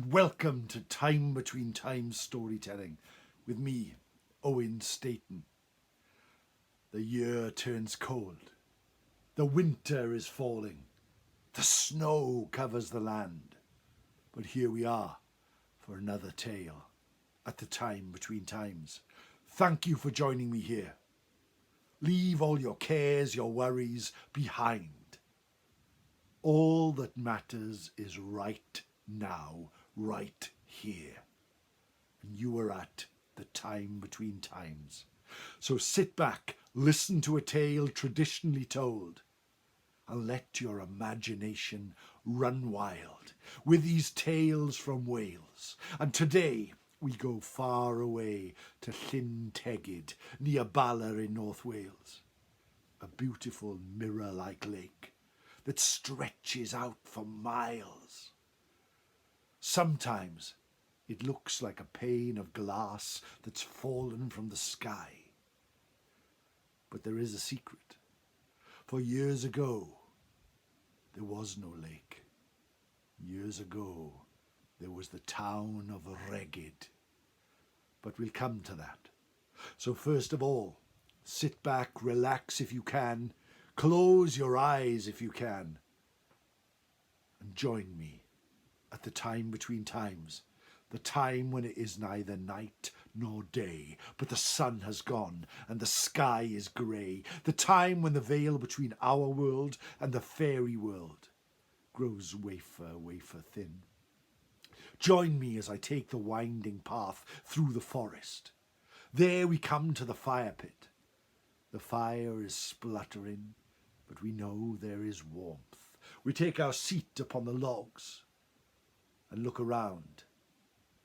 and welcome to Time Between Times storytelling with me, Owen Staton. The year turns cold. The winter is falling. The snow covers the land. But here we are for another tale at the Time Between Times. Thank you for joining me here. Leave all your cares, your worries behind. All that matters is right now, right here. And you are at the Time Between Times. So sit back, listen to a tale traditionally told, and let your imagination run wild with these tales from Wales. And today we go far away to Llyn Tegid, near Bala in North Wales. A beautiful mirror-like lake that stretches out for miles. Sometimes it looks like a pane of glass that's fallen from the sky. But there is a secret. For years ago, there was no lake. Years ago, there was the town of Regid. But we'll come to that. So first of all, sit back, relax if you can, close your eyes if you can, and join me at the Time Between Times, the time when it is neither night nor day, but the sun has gone and the sky is grey, the time when the veil between our world and the fairy world grows wafer, wafer thin. Join me as I take the winding path through the forest. There we come to the fire pit. The fire is spluttering, but we know there is warmth. We take our seat upon the logs and look around,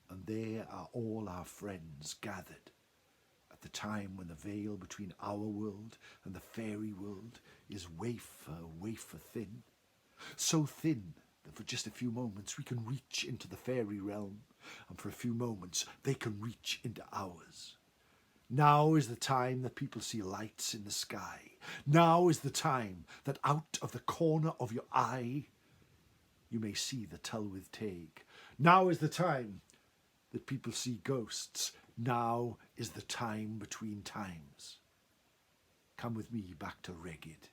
and there are all our friends gathered at the time when the veil between our world and the fairy world is wafer, wafer thin. So thin that for just a few moments we can reach into the fairy realm, and for a few moments they can reach into ours. Now is the time that people see lights in the sky. Now is the time that out of the corner of your eye you may see the Llyn Tegid. Now is the time that people see ghosts. Now is the time between times. Come with me back to Regid.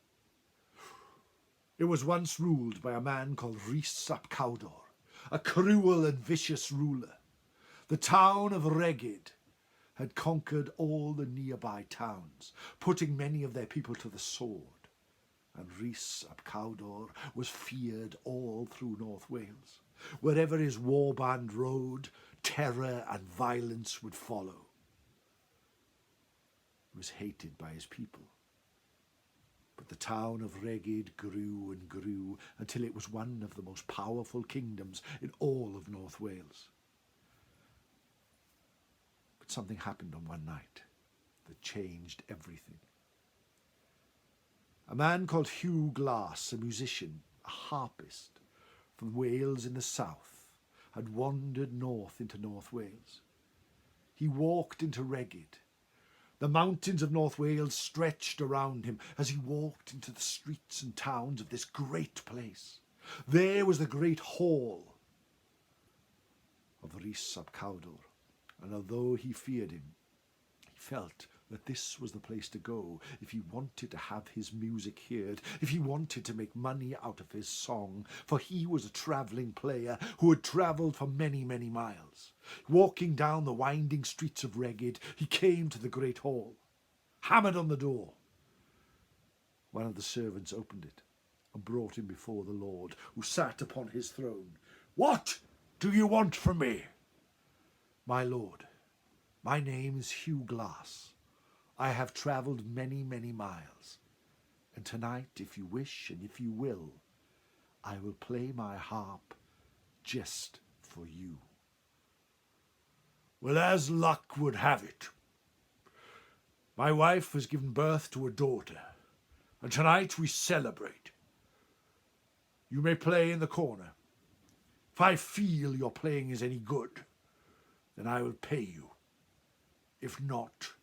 It was once ruled by a man called Rhys ap Cawdor, a cruel and vicious ruler. The town of Regid had conquered all the nearby towns, putting many of their people to the sword. And Rhys ap Cawdor was feared all through North Wales. Wherever his warband rode, terror and violence would follow. He was hated by his people. But the town of Regid grew and grew until it was one of the most powerful kingdoms in all of North Wales. But something happened on one night that changed everything. A man called Hugh Glass, a musician, a harpist from Wales in the south, had wandered north into North Wales. He walked into Regid. The mountains of North Wales stretched around him as he walked into the streets and towns of this great place. There was the great hall of Rhys ap Cawdor, and although he feared him, he felt that this was the place to go if he wanted to have his music heard, if he wanted to make money out of his song, for he was a travelling player who had travelled for many, many miles. Walking down the winding streets of Regid, he came to the great hall, hammered on the door. One of the servants opened it and brought him before the Lord, who sat upon his throne. "What do you want from me?" "My lord, my name is Hugh Glass. I have travelled many, many miles, and tonight, if you wish and if you will, I will play my harp just for you." "Well, as luck would have it, my wife has given birth to a daughter, and tonight we celebrate. You may play in the corner. If I feel your playing is any good, then I will pay you. If not,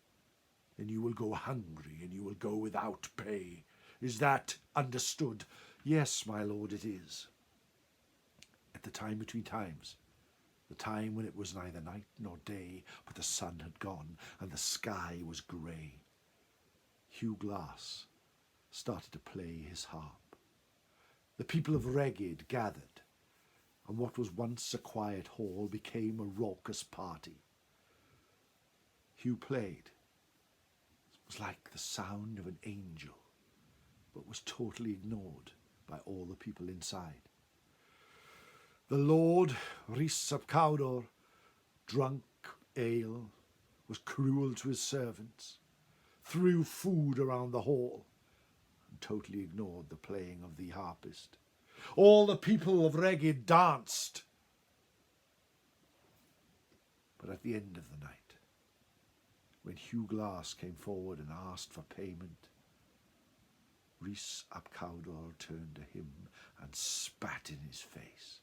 then you will go hungry and you will go without pay. Is that understood?" "Yes, my lord, it is." At the Time Between Times, the time when it was neither night nor day, but the sun had gone and the sky was grey. Hugh Glass started to play his harp. The people of Regid gathered, and what was once a quiet hall became a raucous party. Hugh played. It was like the sound of an angel, but was totally ignored by all the people inside. The Lord, Rhys ap Cawdor, drunk ale, was cruel to his servants, threw food around the hall, and totally ignored the playing of the harpist. All the people of Regid danced. But at the end of the night, when Hugh Glass came forward and asked for payment, Rhys ap Cawdor turned to him and spat in his face.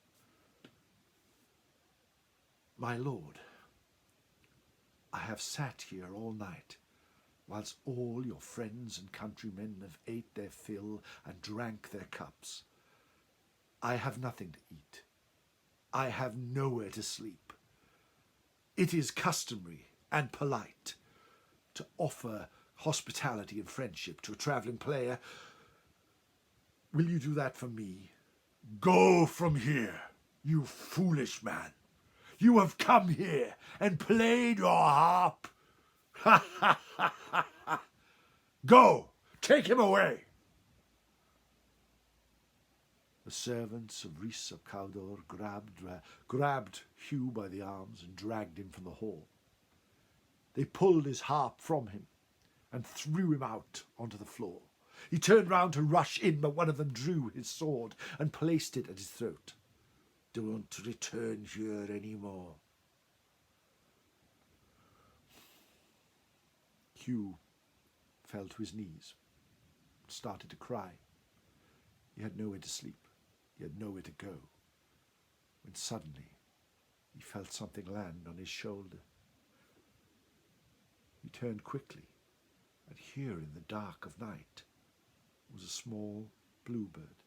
"My lord, I have sat here all night, whilst all your friends and countrymen have ate their fill and drank their cups. I have nothing to eat. I have nowhere to sleep. It is customary and polite to offer hospitality and friendship to a travelling player. Will you do that for me? Go from here, you foolish man. You have come here and played your harp. Ha ha ha ha ha. Go, take him away." The servants of Rhys ap Cawdor grabbed Hugh by the arms and dragged him from the hall. They pulled his harp from him and threw him out onto the floor. He turned round to rush in, but one of them drew his sword and placed it at his throat. "Don't return here any more." Hugh fell to his knees, started to cry. He had nowhere to sleep. He had nowhere to go. When suddenly he felt something land on his shoulder. He turned quickly, and here in the dark of night was a small bluebird.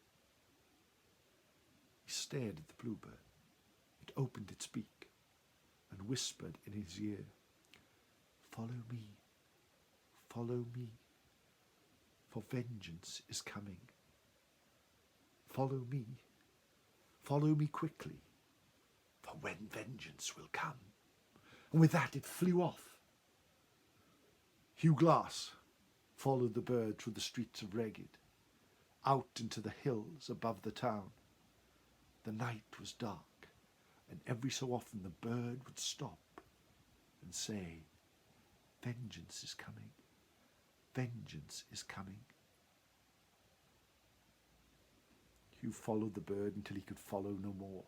He stared at the bluebird. It opened its beak and whispered in his ear, "Follow me, follow me, for vengeance is coming. Follow me quickly, for when vengeance will come." And with that it flew off. Hugh Glass followed the bird through the streets of Regid, out into the hills above the town. The night was dark, and every so often the bird would stop and say, "Vengeance is coming, vengeance is coming." Hugh followed the bird until he could follow no more.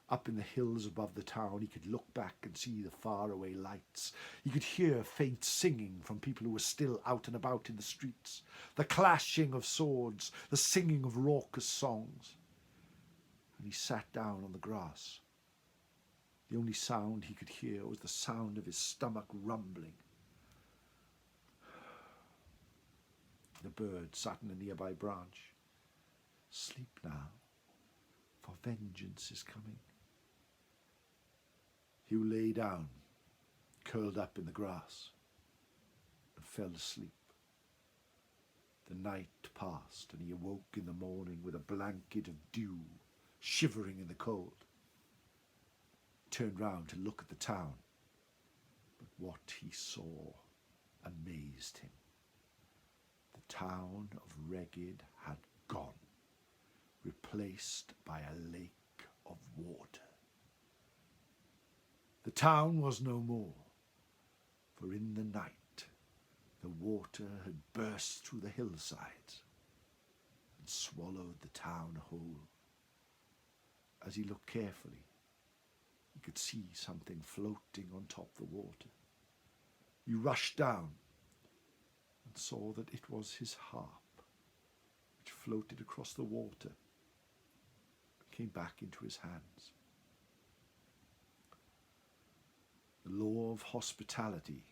Up in the hills above the town, he could look back and see the faraway lights. He could hear faint singing from people who were still out and about in the streets, the clashing of swords, the singing of raucous songs. And he sat down on the grass. The only sound he could hear was the sound of his stomach rumbling. The bird sat in a nearby branch. "Sleep now, for vengeance is coming." Hugh lay down, curled up in the grass, and fell asleep. The night passed, and he awoke in the morning with a blanket of dew, shivering in the cold. He turned round to look at the town, but what he saw amazed him. The town of Regid had gone, replaced by a lake of water. The town was no more, for in the night the water had burst through the hillsides and swallowed the town whole. As he looked carefully, he could see something floating on top the water. He rushed down and saw that it was his harp, which floated across the water and came back into his hands. The law of hospitality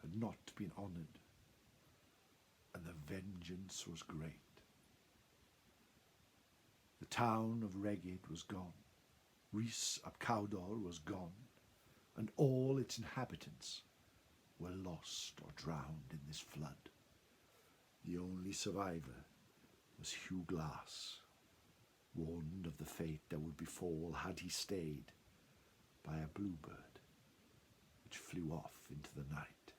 had not been honoured, and the vengeance was great. The town of Regid was gone, Rhys ap Cawdor was gone, and all its inhabitants were lost or drowned in this flood. The only survivor was Hugh Glass, warned of the fate that would befall had he stayed, by a bluebird which flew off into the night.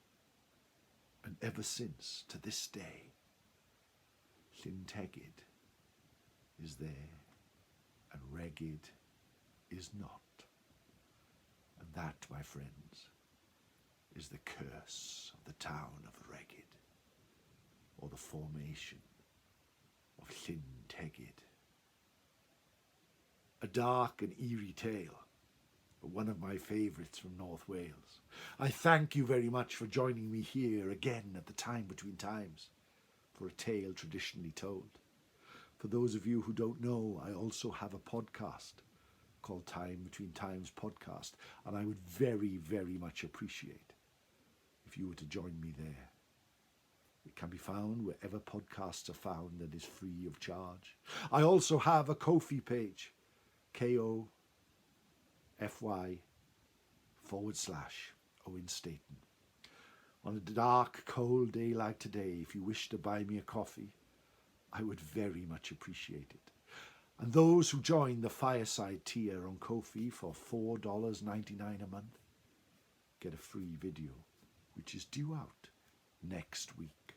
And ever since, to this day, Llyn Tegid is there and Regid is not. And that, my friends, is the curse of the town of Regid, or the formation of Llyn Tegid. A dark and eerie tale, but one of my favourites from North Wales. I thank you very much for joining me here again at the Time Between Times for a tale traditionally told. For those of you who don't know, I also have a podcast called Time Between Times Podcast, and I would very, very much appreciate if you were to join me there. It can be found wherever podcasts are found and is free of charge. I also have a Ko-fi page, KOFY/Owen Staton. On a dark, cold day like today, if you wish to buy me a coffee, I would very much appreciate it. And those who join the Fireside tier on Ko-fi for $4.99 a month get a free video, which is due out next week.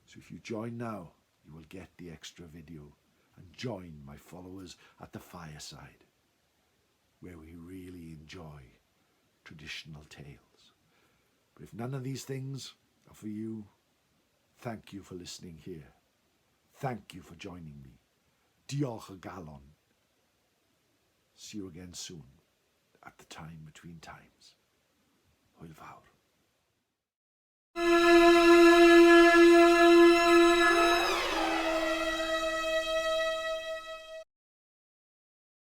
So if you join now, you will get the extra video and join my followers at the Fireside, where we really enjoy traditional tales. But if none of these things are for you, thank you for listening here. Thank you for joining me. Diolch y galon. See you again soon at the Time Between Times. Hwyl fawr.